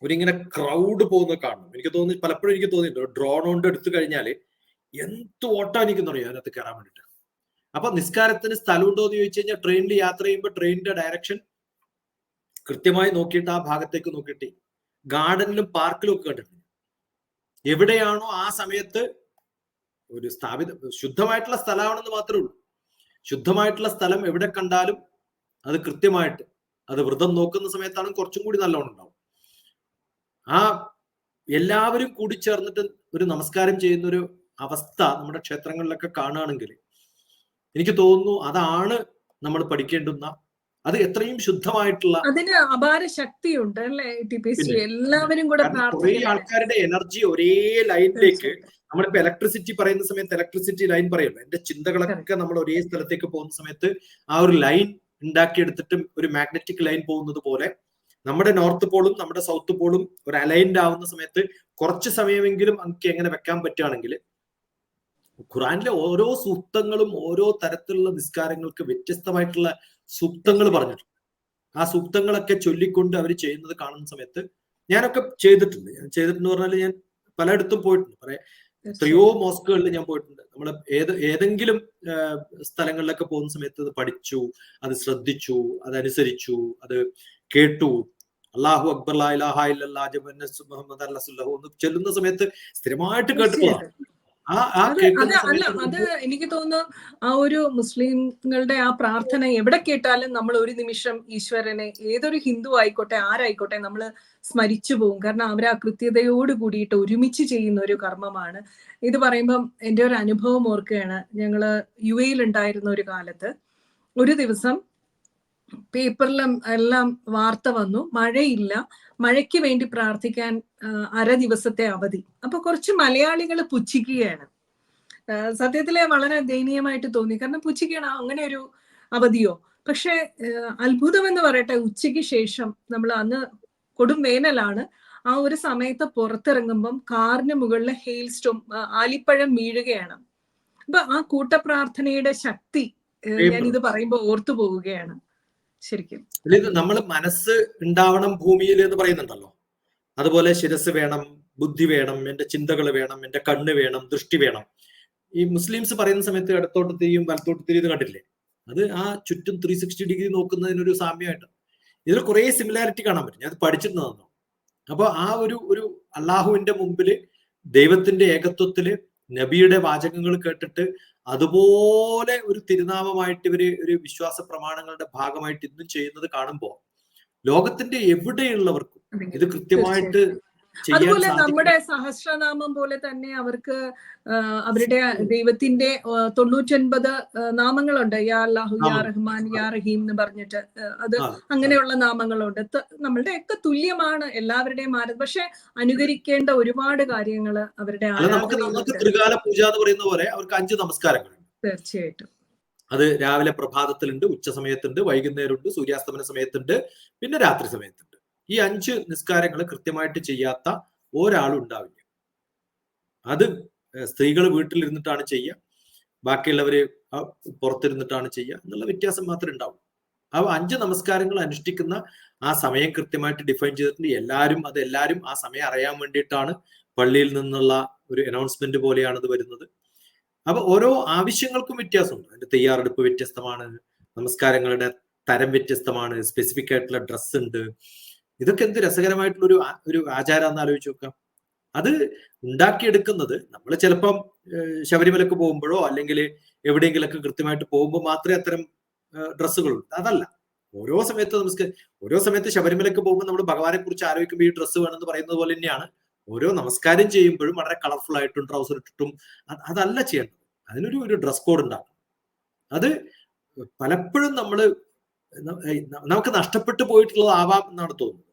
ഒരിങ്ങനെ ക്രൗഡ് പോകുന്നത് കാണും. എനിക്ക് തോന്നി, പലപ്പോഴും എനിക്ക് തോന്നിയിട്ടുണ്ട് ഡ്രോൺ കൊണ്ട് എടുത്തു കഴിഞ്ഞാല് എന്ത് ഓട്ടം എനിക്ക് അറിയാം അതിനകത്ത് കയറാൻ വേണ്ടിട്ട്. അപ്പൊ നിസ്കാരത്തിന് സ്ഥലം ഉണ്ടോ എന്ന് ചോദിച്ചു കഴിഞ്ഞാൽ ട്രെയിനിൽ യാത്ര ചെയ്യുമ്പോൾ ട്രെയിനിന്റെ ഡയറക്ഷൻ കൃത്യമായി നോക്കിയിട്ട് ആ ഭാഗത്തേക്ക് നോക്കിയിട്ട് ഗാർഡനിലും പാർക്കിലും ഒക്കെ കണ്ടിട്ടുണ്ട്. എവിടെയാണോ ആ സമയത്ത് ഒരു ശുദ്ധമായിട്ടുള്ള സ്ഥലമാണെന്ന് മാത്രമേ ഉള്ളൂ. ശുദ്ധമായിട്ടുള്ള സ്ഥലം എവിടെ കണ്ടാലും അത് കൃത്യമായിട്ട് അത് വ്രതം നോക്കുന്ന സമയത്താണ് കുറച്ചും കൂടി നല്ലോണം ഉണ്ടാവും. ആ എല്ലാവരും കൂടി ചേർന്നിട്ട് ഒരു നമസ്കാരം ചെയ്യുന്ന ഒരു അവസ്ഥ നമ്മുടെ ക്ഷേത്രങ്ങളിലൊക്കെ കാണുകയാണെങ്കിൽ എനിക്ക് തോന്നുന്നു അതാണ് നമ്മൾ പഠിക്കേണ്ടുന്ന, അത് എത്രയും ശുദ്ധമായിട്ടുള്ള, അതിന് അപാര ശക്തിയുണ്ട് അല്ലേ എല്ലാവരും കൂടെ കുറെ ആൾക്കാരുടെ എനർജി ഒരേ ലൈനിലേക്ക്. നമ്മളിപ്പോ ഇലക്ട്രിസിറ്റി പറയുന്ന സമയത്ത് ഇലക്ട്രിസിറ്റി ലൈൻ പറയുമല്ലോ, എന്റെ ചിന്തകളൊക്കെ നമ്മൾ ഒരേ സ്ഥലത്തേക്ക് പോകുന്ന സമയത്ത് ആ ഒരു ലൈൻ ഉണ്ടാക്കിയെടുത്തിട്ട് ഒരു മാഗ്നറ്റിക് ലൈൻ പോകുന്നത് പോലെ നമ്മുടെ നോർത്ത് പോളും നമ്മുടെ സൗത്ത് പോളും ഒരു അലൈൻഡ് ആവുന്ന സമയത്ത് കുറച്ച് സമയമെങ്കിലും നമുക്ക് എങ്ങനെ വെക്കാൻ പറ്റുകയാണെങ്കിൽ, ഖുറാനിലെ ഓരോ സൂക്തങ്ങളും ഓരോ തരത്തിലുള്ള നിസ്കാരങ്ങൾക്ക് വ്യത്യസ്തമായിട്ടുള്ള സൂക്തങ്ങൾ പറഞ്ഞിട്ടുണ്ട്. ആ സൂക്തങ്ങളൊക്കെ ചൊല്ലിക്കൊണ്ട് അവർ ചെയ്യുന്നത് കാണുന്ന സമയത്ത് ഞാനൊക്കെ ചെയ്തിട്ടുണ്ട്. പറഞ്ഞാൽ ഞാൻ പലയിടത്തും പോയിട്ടുണ്ട്. എത്രയോ മോസ്കുകളിൽ ഞാൻ പോയിട്ടുണ്ട്. നമ്മൾ ഏതെങ്കിലും സ്ഥലങ്ങളിലൊക്കെ പോകുന്ന സമയത്ത് അത് പഠിച്ചു, അത് ശ്രദ്ധിച്ചു, അതനുസരിച്ചു, അത് കേട്ടു. അല്ലാഹു അക്ബർ ലാ ഇലാഹ ഇല്ലല്ലാഹ് മുഹമ്മദ് റസൂലുള്ളാഹി എന്ന് ചൊല്ലുന്ന സമയത്ത് സ്ഥിരമായിട്ട് കേട്ടിട്ടുള്ളതാണ്. അത് എനിക്ക് തോന്നുന്നു ആ ഒരു മുസ്ലിങ്ങളുടെ ആ പ്രാർത്ഥന എവിടെ കേട്ടാലും നമ്മൾ ഒരു നിമിഷം ഈശ്വരനെ, ഏതൊരു ഹിന്ദു ആയിക്കോട്ടെ ആരായിക്കോട്ടെ, നമ്മൾ സ്മരിച്ചു പോകും. കാരണം അവർ ആ കൃത്യതയോട് കൂടിയിട്ട് ഒരുമിച്ച് ചെയ്യുന്ന ഒരു കർമ്മമാണ്. ഇത് പറയുമ്പം എൻ്റെ ഒരു അനുഭവം ഓർക്കുകയാണ്. ഞങ്ങള് UAE ഉണ്ടായിരുന്ന ഒരു കാലത്ത് ഒരു ദിവസം പേപ്പറിലും എല്ലാം വാർത്ത വന്നു, മഴയില്ല, മഴയ്ക്ക് വേണ്ടി പ്രാർത്ഥിക്കാൻ 1/2 ദിവസത്തെ അവധി. അപ്പൊ കുറച്ച് മലയാളികൾ പുച്ഛിക്കുകയാണ്. സത്യത്തിലെ വളരെ ദയനീയമായിട്ട് തോന്നി. കാരണം പുച്ഛിക്കുകയാണ്, അങ്ങനെ ഒരു അവധിയോ? പക്ഷെ അത്ഭുതം എന്ന് പറയട്ടെ, ഉച്ചയ്ക്ക് ശേഷം നമ്മൾ അന്ന് കൊടും വേനലാണ്, ആ ഒരു സമയത്ത് പുറത്തിറങ്ങുമ്പം കാറിന് മുകളിൽ ഹെയിൽ സ്റ്റോം, ആലിപ്പഴം വീഴുകയാണ്. അപ്പൊ ആ കൂട്ടപ്രാർത്ഥനയുടെ ശക്തി ഞാൻ ഇത് പറയുമ്പോൾ ഓർത്തു പോവുകയാണ് ശരിക്കും. നമ്മൾ മനസ്സ് ഉണ്ടാവണം ഭൂമിയിൽ എന്ന് പറയുന്നുണ്ടല്ലോ, അതുപോലെ ശിരസ് വേണം, ബുദ്ധി വേണം, എന്റെ ചിന്തകൾ വേണം, എന്റെ കണ്ണ് വേണം, ദൃഷ്ടി വേണം. ഈ മുസ്ലിംസ് പറയുന്ന സമയത്ത് ഇടത്തോട്ട് തിരിയും വലത്തോട്ട് തിരിയും കണ്ടില്ലേ? അത് ആ ചുറ്റും 360 ഡിഗ്രി നോക്കുന്നതിനൊരു സാമ്യമായിട്ട് ഇതിൽ കുറെ സിമിലാരിറ്റി കാണാൻ പറ്റും. ഞാൻ അത് പഠിച്ചിട്ടുണ്ടോ? അപ്പൊ ആ ഒരു അള്ളാഹുവിന്റെ മുമ്പില് ദൈവത്തിന്റെ ഏകത്വത്തില് നബിയുടെ വാചകങ്ങൾ കേട്ടിട്ട് അതുപോലെ ഒരു തിരുനാമമായിട്ട് ഇവര് ഒരു വിശ്വാസ പ്രമാണങ്ങളുടെ ഭാഗമായിട്ട് ഇന്നും ചെയ്യുന്നത് കാണുമ്പോൾ ലോകത്തിന്റെ എവിടെയുള്ളവർക്കും ഇത് കൃത്യമായിട്ട് അതുപോലെ നമ്മുടെ സഹസ്രനാമം പോലെ തന്നെ അവർക്ക് അവരുടെ ദൈവത്തിന്റെ 99 നാമങ്ങളുണ്ട്. യാ അല്ലാഹു, യാ റഹ്മാൻ, യാ റഹീം എന്ന് പറഞ്ഞിട്ട് അത് അങ്ങനെയുള്ള നാമങ്ങളുണ്ട്. നമ്മളുടെ ഒക്കെ തുല്യമാണ് എല്ലാവരുടെയും പക്ഷെ അനുകരിക്കേണ്ട ഒരുപാട് കാര്യങ്ങൾ അവരുടെ ത്രികാല പൂജ എന്ന് പറയുന്ന പോലെ അവർക്ക് 5 നമസ്കാരങ്ങളുണ്ട്. തീർച്ചയായിട്ടും അത് രാവിലെ പ്രഭാതത്തിലുണ്ട്, ഉച്ച സമയത്തുണ്ട്, വൈകുന്നേരമുണ്ട്, സൂര്യാസ്തമന സമയത്തുണ്ട്, പിന്നെ രാത്രി സമയത്തുണ്ട്. ഈ 5 നിസ്കാരങ്ങൾ കൃത്യമായിട്ട് ചെയ്യാത്ത ഒരാളും ഉണ്ടാവില്ല. അത് സ്ത്രീകൾ വീട്ടിലിരുന്നിട്ടാണ് ചെയ്യുക, ബാക്കിയുള്ളവര് പുറത്തിരുന്നിട്ടാണ് ചെയ്യുക എന്നുള്ള വ്യത്യാസം മാത്രമേ ഉണ്ടാവും. ആ 5 നമസ്കാരങ്ങൾ അനുഷ്ഠിക്കുന്ന ആ സമയം കൃത്യമായിട്ട് ഡിഫൈൻ ചെയ്തിട്ടുണ്ട്. എല്ലാവരും ആ സമയം അറിയാൻ വേണ്ടിയിട്ടാണ് പള്ളിയിൽ നിന്നുള്ള ഒരു അനൗൺസ്മെന്റ് പോലെയാണ് ഇത് വരുന്നത്. അപ്പൊ ഓരോ ആവശ്യങ്ങൾക്കും വ്യത്യാസമുണ്ട്. അതിന്റെ തയ്യാറെടുപ്പ് വ്യത്യസ്തമാണ്, നമസ്കാരങ്ങളുടെ തരം വ്യത്യസ്തമാണ്, സ്പെസിഫിക് ആയിട്ടുള്ള ഡ്രസ് ഉണ്ട്. ഇതൊക്കെ എന്ത് രസകരമായിട്ടുള്ള ഒരു ആചാരം എന്ന് ആലോചിച്ച് നോക്കാം. അത് ഉണ്ടാക്കിയെടുക്കുന്നത് നമ്മൾ ചിലപ്പം ശബരിമലക്ക് പോകുമ്പോഴോ അല്ലെങ്കിൽ എവിടെയെങ്കിലൊക്കെ കൃത്യമായിട്ട് പോകുമ്പോൾ മാത്രമേ അത്തരം ഡ്രസ്സുകളുണ്ട്. അതല്ല, ഓരോ സമയത്ത് ശബരിമലക്ക് പോകുമ്പോൾ നമ്മൾ ഭഗവാനെ കുറിച്ച് ആലോചിക്കുമ്പോൾ ഈ ഡ്രസ്സ് വേണമെന്ന് പറയുന്നത് പോലെ തന്നെയാണ് ഓരോ നമസ്കാരം ചെയ്യുമ്പോഴും വളരെ കളർഫുൾ ആയിട്ടും ട്രൗസർ ഇട്ടിട്ടും അതല്ല ചെയ്യേണ്ടത്. അതിനൊരു ഡ്രസ് കോഡ് ഉണ്ടാകും. അത് പലപ്പോഴും നമ്മൾ നമുക്ക് നഷ്ടപ്പെട്ടു പോയിട്ടുള്ളതാവാം എന്നാണ് തോന്നുന്നത്.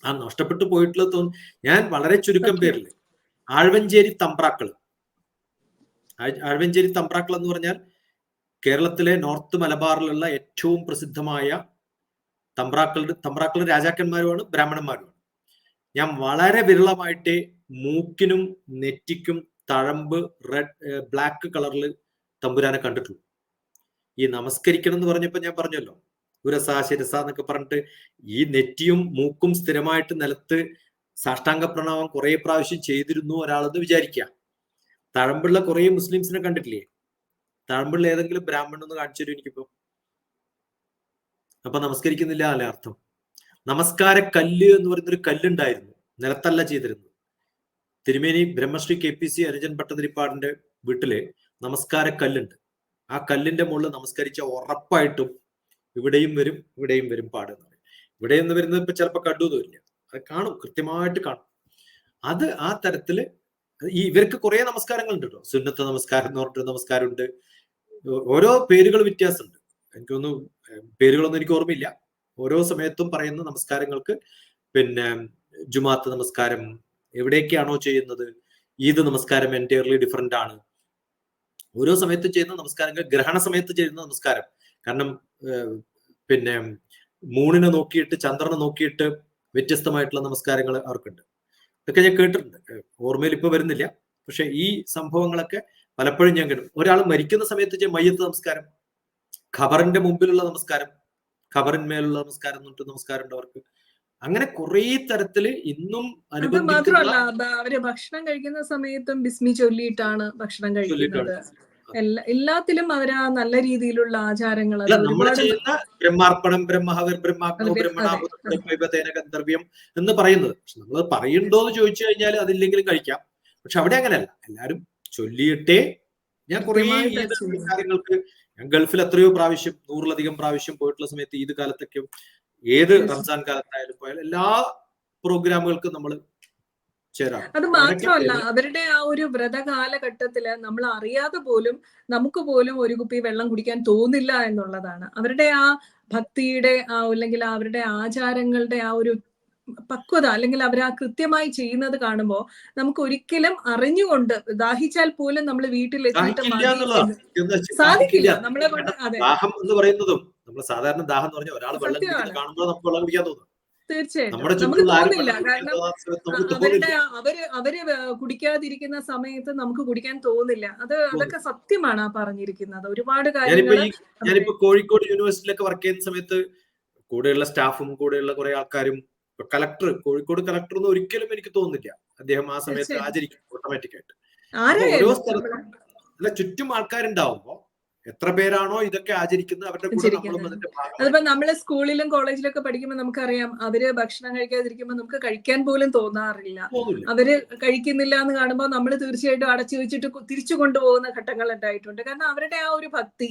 ആ നഷ്ടപ്പെട്ടു പോയിട്ടുള്ളത് ഞാൻ വളരെ ചുരുക്കം പേരിൽ ആഴ്വഞ്ചേരി തമ്പ്രാക്കൾ എന്ന് പറഞ്ഞാൽ കേരളത്തിലെ നോർത്ത് മലബാറിലുള്ള ഏറ്റവും പ്രസിദ്ധമായ തമ്പ്രാക്കൾ രാജാക്കന്മാരുമാണ്, ബ്രാഹ്മണന്മാരുമാണ്. ഞാൻ വളരെ വിരളമായിട്ടേ മൂക്കിനും നെറ്റിക്കും തഴമ്പ് ബ്ലാക്ക് കളറിൽ തമ്പുരാനെ കണ്ടിട്ടുള്ളൂ. ഈ നമസ്കരിക്കണം എന്ന് പറഞ്ഞപ്പോ ഞാൻ പറഞ്ഞല്ലോ, ഉരസ ശിരസ എന്നൊക്കെ പറഞ്ഞിട്ട് ഈ നെറ്റിയും മൂക്കും സ്ഥിരമായിട്ട് നിലത്ത് സാഷ്ടാംഗ പ്രണാമം കുറെ പ്രാവശ്യം ചെയ്തിരുന്നു ഒരാളെന്ന് വിചാരിക്കുക. തഴമ്പുള്ള കുറെ മുസ്ലിംസിനെ കണ്ടിട്ടില്ലേ? തഴമ്പുള്ള ഏതെങ്കിലും ബ്രാഹ്മണൻ ഒന്ന് കാണിച്ചു തരും എനിക്കിപ്പോ. അപ്പൊ നമസ്കരിക്കുന്നില്ല അല്ലേ അർത്ഥം? നമസ്കാര കല്ല് എന്ന് പറയുന്നൊരു കല്ലുണ്ടായിരുന്നു, നിലത്തല്ല ചെയ്തിരുന്നത്. തിരുമേനി ബ്രഹ്മശ്രീ KPC അനുജൻ ഭട്ടതിരിപ്പാടിന്റെ വീട്ടില് നമസ്കാര കല്ലുണ്ട്. ആ കല്ലിന്റെ മുകളിൽ നമസ്കരിച്ച ഉറപ്പായിട്ടും ഇവിടെയും വരും പാടുന്നത്. ഇവിടെ നിന്ന് വരുന്നത് ഇപ്പൊ ചിലപ്പോ കണ്ടുവന്നില്ല, അത് കാണും, കൃത്യമായിട്ട് കാണും. അത് ആ തരത്തില് ഇവർക്ക് കുറെ നമസ്കാരങ്ങളുണ്ട് കേട്ടോ. സുന്നത്ത് നമസ്കാരം എന്ന് പറഞ്ഞിട്ട് നമസ്കാരമുണ്ട്. ഓരോ പേരുകൾ വ്യത്യാസമുണ്ട്. എനിക്കൊന്നും പേരുകളൊന്നും എനിക്ക് ഓർമ്മയില്ല. ഓരോ സമയത്തും പറയുന്ന നമസ്കാരങ്ങൾക്ക് പിന്നെ ജുമാത്ത് നമസ്കാരം എവിടെയൊക്കെയാണോ ചെയ്യുന്നത്, ഈദ് നമസ്കാരം എൻറ്റയർലി ഡിഫറെന്റ് ആണ്. ഓരോ സമയത്ത് ചെയ്യുന്ന നമസ്കാരങ്ങൾ, ഗ്രഹണ സമയത്ത് ചെയ്യുന്ന നമസ്കാരം, കാരണം പിന്നെ മൂണിനെ നോക്കിയിട്ട് ചന്ദ്രനെ നോക്കിയിട്ട് വ്യത്യസ്തമായിട്ടുള്ള നമസ്കാരങ്ങൾ അവർക്കുണ്ട്. ഇതൊക്കെ ഞാൻ കേട്ടിട്ടുണ്ട്, ഓർമ്മയിൽ ഇപ്പൊ വരുന്നില്ല. പക്ഷെ ഈ സംഭവങ്ങളൊക്കെ പലപ്പോഴും ഞാൻ കേട്ടു. ഒരാൾ മരിക്കുന്ന സമയത്ത് മയ്യത്ത് നമസ്കാരം, ഖബറിന്റെ മുമ്പിലുള്ള നമസ്കാരം, ഖബറിന്മേലുള്ള നമസ്കാരം എന്നിട്ട് നമസ്കാരം ഉണ്ട് അവർക്ക്. അങ്ങനെ കുറെ തരത്തില് ഇന്നും മാത്രമല്ല അവര് ഭക്ഷണം കഴിക്കുന്ന സമയത്തും ബിസ്മി ചൊല്ലിയിട്ടാണ് ഭക്ഷണം കഴിക്കുന്നത്. എല്ലാത്തിലും അവര് ആ നല്ല രീതിയിലുള്ള ആചാരങ്ങൾ ബ്രഹ്മാർപ്പണം, ബ്രഹ്മഹവർ, ബ്രഹ്മാഗ്നോ ബ്രഹ്മണാഭൂതേന ഗന്ധർവ്യം എന്ന് പറയുന്നത്. പക്ഷെ നമ്മൾ പറയുണ്ടോ എന്ന് ചോദിച്ചു കഴിഞ്ഞാൽ അതില്ലെങ്കിലും കഴിക്കാം. പക്ഷെ അവിടെ അങ്ങനെയല്ല, എല്ലാരും ചൊല്ലിയിട്ടേ. ഞാൻ കുറെ കാര്യങ്ങൾക്ക്, ഞാൻ ഗൾഫിൽ എത്രയോ പ്രാവശ്യം, 100-ലധികം പ്രാവശ്യം പോയിട്ടുള്ള സമയത്ത് ഈദ് കാലത്തൊക്കെ, ഏത് റംസാൻ കാലത്തായാലും പോയാലും എല്ലാ പ്രോഗ്രാമുകൾക്കും നമ്മൾ ചേരാം. അത് മാത്രമല്ല, അവരുടെ ആ ഒരു വ്രത കാലഘട്ടത്തില് നമ്മൾ അറിയാതെ പോലും നമുക്ക് പോലും ഒരു കുപ്പി വെള്ളം കുടിക്കാൻ തോന്നില്ല എന്നുള്ളതാണ്. അവരുടെ ആ ഭക്തിയുടെ അല്ലെങ്കിൽ അവരുടെ ആചാരങ്ങളുടെ ആ ഒരു പക്വത, അല്ലെങ്കിൽ അവർ ആ കൃത്യമായി ചെയ്യുന്നത് കാണുമ്പോൾ നമുക്ക് ഒരിക്കലും അറിഞ്ഞുകൊണ്ട് ദാഹിച്ചാൽ പോലും നമ്മൾ വീട്ടിലെത്തിയിട്ട് സാധിക്കില്ല. നമ്മളെ ദാഹം എന്ന് പറയുന്നതും, നമ്മൾ സാധാരണ ദാഹം എന്ന് പറഞ്ഞാൽ ഒരാൾ വെള്ളം കുടിക്കുന്നത് കാണുമ്പോൾ നമുക്ക് വെള്ളം കുടിക്കാൻ തോന്നും. തീർച്ചയായിട്ടും നമുക്ക് തോന്നില്ല. കാരണം അവര് കുടിക്കാതിരിക്കുന്ന സമയത്ത് നമുക്ക് കുടിക്കാൻ തോന്നില്ല. അതൊക്കെ സത്യമാണ് ആ പറഞ്ഞിരിക്കുന്നത്. ഒരുപാട് കാര്യങ്ങൾ. ഞാനിപ്പോ കോഴിക്കോട് യൂണിവേഴ്സിറ്റിയിലൊക്കെ വർക്ക് ചെയ്യുന്ന സമയത്ത് കൂടെയുള്ള സ്റ്റാഫും കൂടെയുള്ള കുറെ ആൾക്കാരും, കോഴിക്കോട് കളക്ടർ എന്ന് ഒരിക്കലും എനിക്ക് തോന്നുന്നില്ല അദ്ദേഹം ആ സമയത്ത് ആചരിക്കും ഓട്ടോമാറ്റിക് ആയിട്ട്. ഓരോ സ്ഥലത്തും അല്ല ചുറ്റും ആൾക്കാരുണ്ടാവുമ്പോ എത്ര പേരാണോ ഇതൊക്കെ ആചരിക്കുന്നത് അവരുടെ കൂടെ നമ്മളും അതിന്റെ ഭാഗം. അതിപ്പോ നമ്മള് സ്കൂളിലും കോളേജിലൊക്കെ പഠിക്കുമ്പോൾ നമുക്കറിയാം, അവര് ഭക്ഷണം കഴിക്കാതിരിക്കുമ്പോൾ നമുക്ക് കഴിക്കാൻ പോലും തോന്നാറില്ല. അവര് കഴിക്കുന്നില്ല എന്ന് കാണുമ്പോൾ നമ്മൾ തീർച്ചയായിട്ടും അടച്ചു വെച്ചിട്ട് തിരിച്ചു കൊണ്ടുപോകുന്ന ഘട്ടങ്ങൾ ഉണ്ടായിട്ടുണ്ട്. കാരണം അവരുടെ ആ ഒരു ഭക്തി,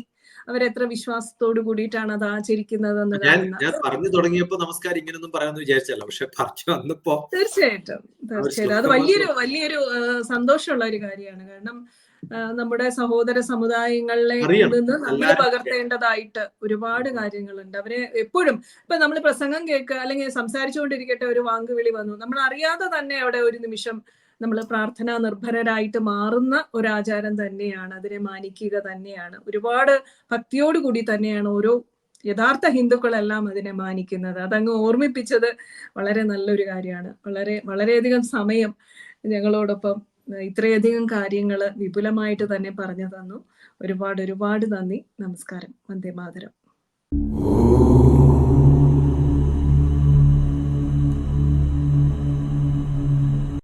അവരെത്ര വിശ്വാസത്തോട് കൂടിയിട്ടാണ് അത് ആചരിക്കുന്നതെന്ന്. ഞാൻ പറഞ്ഞു തുടങ്ങിയപ്പോ നമസ്കാരം ഇങ്ങനൊന്നും പറയാമെന്ന് വിചാരിച്ചല്ല, പക്ഷെ പറഞ്ഞു വന്നപ്പോ തീർച്ചയായിട്ടും അത് വലിയൊരു സന്തോഷമുള്ള ഒരു കാര്യമാണ്. കാരണം നമ്മുടെ സഹോദര സമുദായങ്ങളിലെ നിന്ന് നമ്മൾ പകർത്തേണ്ടതായിട്ട് ഒരുപാട് കാര്യങ്ങളുണ്ട്. അവരെ എപ്പോഴും ഇപ്പൊ നമ്മൾ പ്രസംഗം കേൾക്കുക അല്ലെങ്കിൽ സംസാരിച്ചുകൊണ്ടിരിക്കട്ടെ, ഒരു വാങ്കുവിളി വന്നു, നമ്മൾ അറിയാതെ തന്നെ അവിടെ ഒരു നിമിഷം നമ്മൾ പ്രാർത്ഥനാ നിർഭരരായിട്ട് മാറുന്ന ഒരാചാരം തന്നെയാണ്. അതിനെ മാനിക്കുക തന്നെയാണ്. ഒരുപാട് ഭക്തിയോടുകൂടി തന്നെയാണ് ഓരോ യഥാർത്ഥ ഹിന്ദുക്കളെല്ലാം അതിനെ മാനിക്കുന്നത്. അതങ്ങ് ഓർമ്മിപ്പിച്ചത് വളരെ നല്ലൊരു കാര്യമാണ്. വളരെയധികം സമയം ഞങ്ങളോടൊപ്പം ഇത്രയധികം കാര്യങ്ങൾ വിപുലമായിട്ട് തന്നെ പറഞ്ഞു തന്നു. ഒരുപാട് നന്ദി. നമസ്കാരം. വന്ദേ മാതരം.